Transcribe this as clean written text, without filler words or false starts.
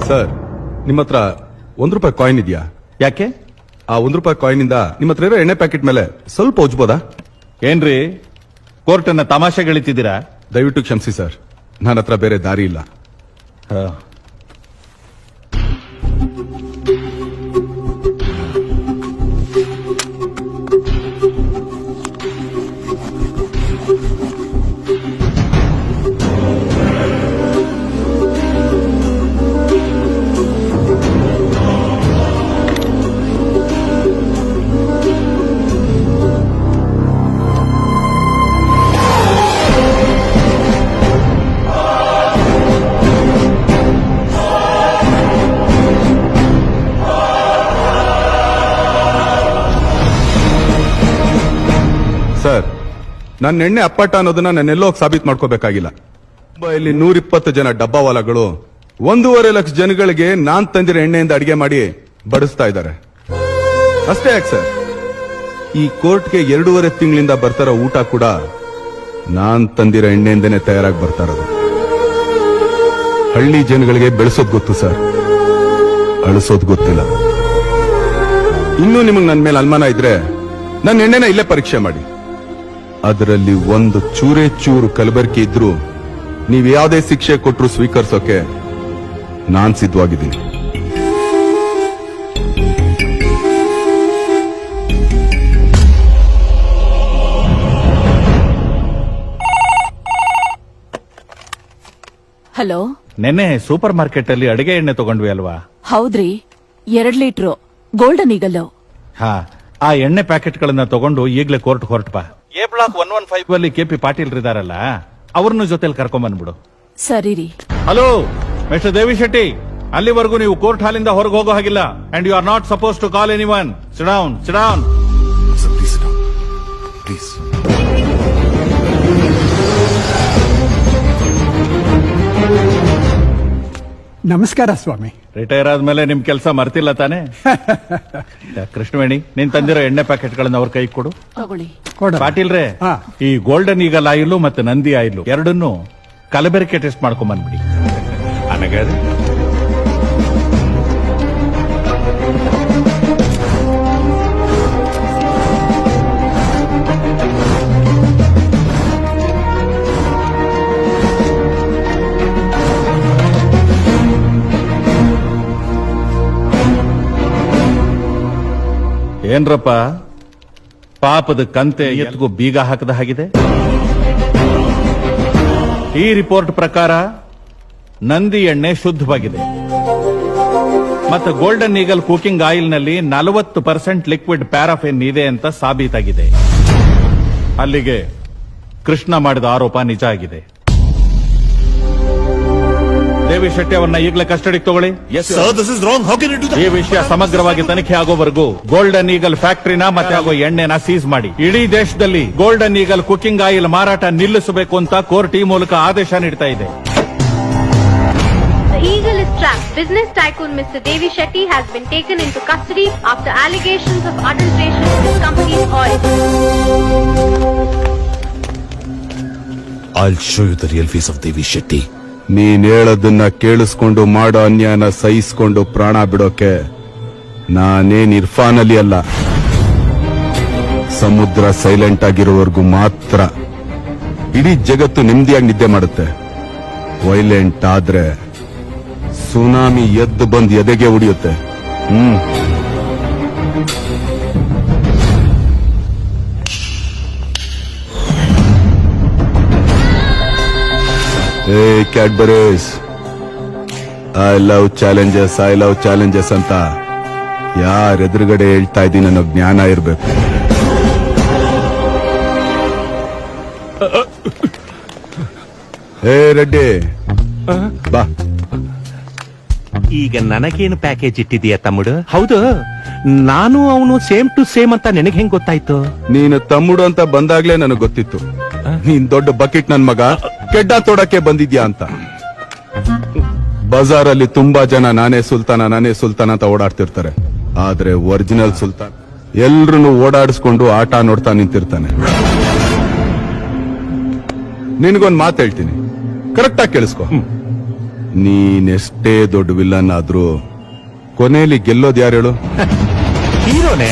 Sir, ನಿಮ್ಮ ಹತ್ರ ₹1 coin ಇದೆಯಾ? ಯಾಕೆ? ಆ ₹1 ಕಾಯಿನ್ ಇಂದ ನಿಮ್ಮ ಹತ್ರ ಇರೋ ಎಣ್ಣೆ ಪ್ಯಾಕೆಟ್ ಮೇಲೆ ಸ್ವಲ್ಪ ಉಜ್ಬೋದಾ? ಏನ್ರಿ ಕೋರ್ಟ್ ಅನ್ನ ತಮಾಷೆಗಳಿತಿದ್ದೀರಾ? ದಯವಿಟ್ಟು ಕ್ಷಮಿಸಿ ಸರ್, ನನ್ನ ಹತ್ರ ಬೇರೆ ದಾರಿ ಇಲ್ಲ. ಸರ್, ನನ್ನ ಎಣ್ಣೆ ಅಪ್ಪಟ ಅನ್ನೋದನ್ನ ನಾನೆಲ್ಲೋ ಸಾಬೀತು ಮಾಡ್ಕೋಬೇಕಾಗಿಲ್ಲ. ಇಲ್ಲಿ 120 ಜನ ಡಬ್ಬಾವಾಲಗಳು 1.5 ಲಕ್ಷ ಜನಗಳಿಗೆ ನಾನ್ ತಂದಿರೋ ಎಣ್ಣೆಯಿಂದ ಅಡಿಗೆ ಮಾಡಿ ಬಡಿಸ್ತಾ ಇದ್ದಾರೆ. ಅಷ್ಟೇ ಯಾಕೆ ಸರ್, ಈ ಕೋರ್ಟ್ಗೆ 2.5 ತಿಂಗಳಿಂದ ಬರ್ತಾರೋ ಊಟ ಕೂಡ ನಾನ್ ತಂದಿರೋ ಎಣ್ಣೆಯಿಂದನೇ ತಯಾರಾಗಿ ಬರ್ತಾ ಇರೋದು. ಹಳ್ಳಿ ಜನಗಳಿಗೆ ಬೆಳೆಸೋದ್ ಗೊತ್ತು ಸರ್, ಅಳಿಸೋದ್ ಗೊತ್ತಿಲ್ಲ. ಇನ್ನೂ ನಿಮಗೆ ನನ್ನ ಮೇಲೆ ಅನುಮಾನ ಇದ್ರೆ ನನ್ನ ಎಣ್ಣೆನ ಇಲ್ಲೇ ಪರೀಕ್ಷೆ ಮಾಡಿ. ಅದರಲ್ಲಿ ಒಂದು ಚೂರೇ ಚೂರು ಕಲಬೆರಕೆ ಇದ್ರೂ ನೀವು ಯಾವುದೇ ಶಿಕ್ಷೆ ಕೊಟ್ಟರು ಸ್ವೀಕರಿಸೋಕೆ ನಾನ್ ಸಿದ್ಧವಾಗಿದ್ದೀನಿ. ಹಲೋ, ನೆನ್ನೆ ಸೂಪರ್ ಮಾರ್ಕೆಟ್ ಅಲ್ಲಿ ಅಡಿಗೆ ಎಣ್ಣೆ ತಗೊಂಡ್ವಿ ಅಲ್ವಾ? ಹೌದ್ರಿ. 2 ಲೀಟರ್ ಗೋಲ್ಡನ್ ಈಗಲ್. ಹಾ, ಆ ಎಣ್ಣೆ ಪ್ಯಾಕೆಟ್ ಗಳನ್ನ ತಗೊಂಡು ಈಗ್ಲೇ ಕೋರ್ಟ್ ಹೊರಟಪ್ಪ. ಎ ಬ್ಲಾಕ್ 115 ಅಲ್ಲಿ ಕೆಪಿ ಪಾಟೀಲ್ ಇದಾರಲ್ಲ, ಅವ್ರನ್ನ ಜೊತೆಲಿ ಕರ್ಕೊಂಡ್ ಬಂದ್ಬಿಡು. ಸರಿ ರೀ. ಹಲೋ ಮಿಸ್ಟರ್ ದೇವಿ ಶೆಟ್ಟಿ, ಅಲ್ಲಿವರೆಗೂ ನೀವು ಕೋರ್ಟ್ ಹಾಲಿಂದ ಹೊರಗೆ ಹೋಗೋ ಹಾಗಿಲ್ಲ. And you are not suppose to call anyone. Sit down, sit down. Please. ನಮಸ್ಕಾರ ಸ್ವಾಮಿ. ರಿಟೈರ್ ಆದ್ಮೇಲೆ ನಿಮ್ ಕೆಲಸ ಮರ್ತಿಲ್ಲ ತಾನೆ? ಕೃಷ್ಣವೇಣಿ, ನೀನ್ ತಂದಿರೋ ಎಣ್ಣೆ ಪ್ಯಾಕೆಟ್ ಗಳನ್ನ ಅವ್ರ ಕೈ ಕೊಡು. ತಗೊಳ್ಳಿ. ಪಾಟೀಲ್ರೆ, ಈ ಗೋಲ್ಡನ್ ಈಗಲ್ ಆಯಿಲ್ ಮತ್ತೆ ನಂದಿ ಆಯಿಲ್ ಎರಡನ್ನು ಕಲಬೆರಕೆ ಟೆಸ್ಟ್ ಮಾಡ್ಕೊಂಡ್ ಬಂದ್ಬಿಡಿ. ಅನಗಾದ್ರೆ ಏನ್ರಪ್ಪ, ಪಾಪದ ಕಂತೆ ಎತ್ಗೂ ಬೀಗ ಹಾಕದ ಹಾಗಿದೆ. ಈ ರಿಪೋರ್ಟ್ ಪ್ರಕಾರ ನಂದಿ ಎಣ್ಣೆ ಶುದ್ಧವಾಗಿದೆ ಮತ್ತು ಗೋಲ್ಡನ್ ಈಗಲ್ ಕುಕಿಂಗ್ ಆಯಿಲ್ ನಲ್ಲಿ 40% ಲಿಕ್ವಿಡ್ ಪ್ಯಾರಾಫಿನ್ ಇದೆ ಅಂತ ಸಾಬೀತಾಗಿದೆ. ಅಲ್ಲಿಗೆ ಕೃಷ್ಣ ಮಾಡಿದ ಆರೋಪ ನಿಜ ಆಗಿದೆ. ದೇವಿ ಶೆಟ್ಟಿ ಅವರನ್ನ ಈಗಲೇ ಕಸ್ಟಡಿಗೆ ತಗೊಳ್ಳಿ. ಈ ವಿಷಯ ಸಮಗ್ರವಾಗಿ ತನಿಖೆ ಆಗೋವರೆಗೂ ಗೋಲ್ಡನ್ ಈಗಲ್ ಫ್ಯಾಕ್ಟರಿನ ಮತ್ತೆ ಆಗೋ ಎಣ್ಣೆನ ಸೀಸ್ ಮಾಡಿ ಇಡೀ ದೇಶದಲ್ಲಿ ಗೋಲ್ಡನ್ ಈಗಲ್ ಕುಕಿಂಗ್ ಆಯಿಲ್ ಮಾರಾಟ ನಿಲ್ಲಿಸಬೇಕು ಅಂತ ಕೋರ್ಟ್ ಈ ಮೂಲಕ ಆದೇಶ ನೀಡ್ತಾ ಇದೆ. The eagle is trapped. Business tycoon Mr. Devi Shetty has been taken into custody after allegations of adulteration in his company's oil. I'll show you the real face of Devi Shetty. ನೀನ್ ಹೇಳೋದನ್ನ ಕೇಳಿಸ್ಕೊಂಡು ಮಾಡೋ ಅನ್ಯಾಯನ ಸಹಿಸ್ಕೊಂಡು ಪ್ರಾಣ ಬಿಡೋಕೆ ನಾನೇನ್ ಇರ್ಫಾನ್ ಅಲಿ ಅಲ್ಲ. ಸಮುದ್ರ silent ಆಗಿರೋವರೆಗೂ ಮಾತ್ರ ಇಡೀ ಜಗತ್ತು ನೆಮ್ಮದಿಯಾಗಿ ನಿದ್ದೆ ಮಾಡುತ್ತೆ. ವೈಲೆಂಟ್ ಆದ್ರೆ ಸುನಾಮಿ ಎದ್ದು ಬಂದು ಎದೆಗೆ ಉಡಿಯುತ್ತೆ. Hey Cadbury's, I love challenges ಅಂತ ಯಾರ ಎದುರುಗಡೆ ಹೇಳ್ತಾ ಇದ್ದೀನಿ ಅನ್ನೋ ಜ್ಞಾನ ಇರಬೇಕು. ಹೇ ರೆಡ್ಡಿ, ಬಾ. ಈಗ ನನಗೇನು ಪ್ಯಾಕೇಜ್ ಇಟ್ಟಿದೀಯ ತಮ್ಮುಡು? ಹೌದು, ನಾನು ಅವನು ಸೇಮ್ ಟು ಸೇಮ್ ಅಂತ ನಿನಗೆ ಹೆಂಗ್ ಗೊತ್ತಾಯ್ತು? ನೀನು ತಮ್ಮುಡು ಅಂತ ಬಂದಾಗ್ಲೇ ನನಗೆ ಗೊತ್ತಿತ್ತು ನೀನ್ ದೊಡ್ಡ ಬಕೆಟ್ ನನ್ ಮಗ ಕೆಡ್ಡ ತೋಡಕ್ಕೆ ಬಂದಿದ್ಯಾ ಅಂತ. ಬಜಾರಲ್ಲಿ ತುಂಬಾ ಜನ ನಾನೇ ಸುಲ್ತಾನ ಅಂತ ಓಡಾಡ್ತಿರ್ತಾರೆ. ಆದ್ರೆ ಒರಿಜಿನಲ್ ಸುಲ್ತಾನ್ ಎಲ್ರನ್ನು ಓಡಾಡಿಸ್ಕೊಂಡು ಆಟ ನೋಡ್ತಾ ನಿಂತಿರ್ತಾನೆ. ನಿನಗೊಂದ್ ಮಾತು ಹೇಳ್ತೀನಿ, ಕರೆಕ್ಟಾಗಿ ಕೇಳಿಸ್ಕೊ. ನೀನೆಷ್ಟೇ ದೊಡ್ಡ ವಿಲ್ಲನ್ ಆದ್ರೂ ಕೊನೆಯಲ್ಲಿ ಗೆಲ್ಲೋದು ಯಾರು ಹೇಳು? ಹೀರೋನೆ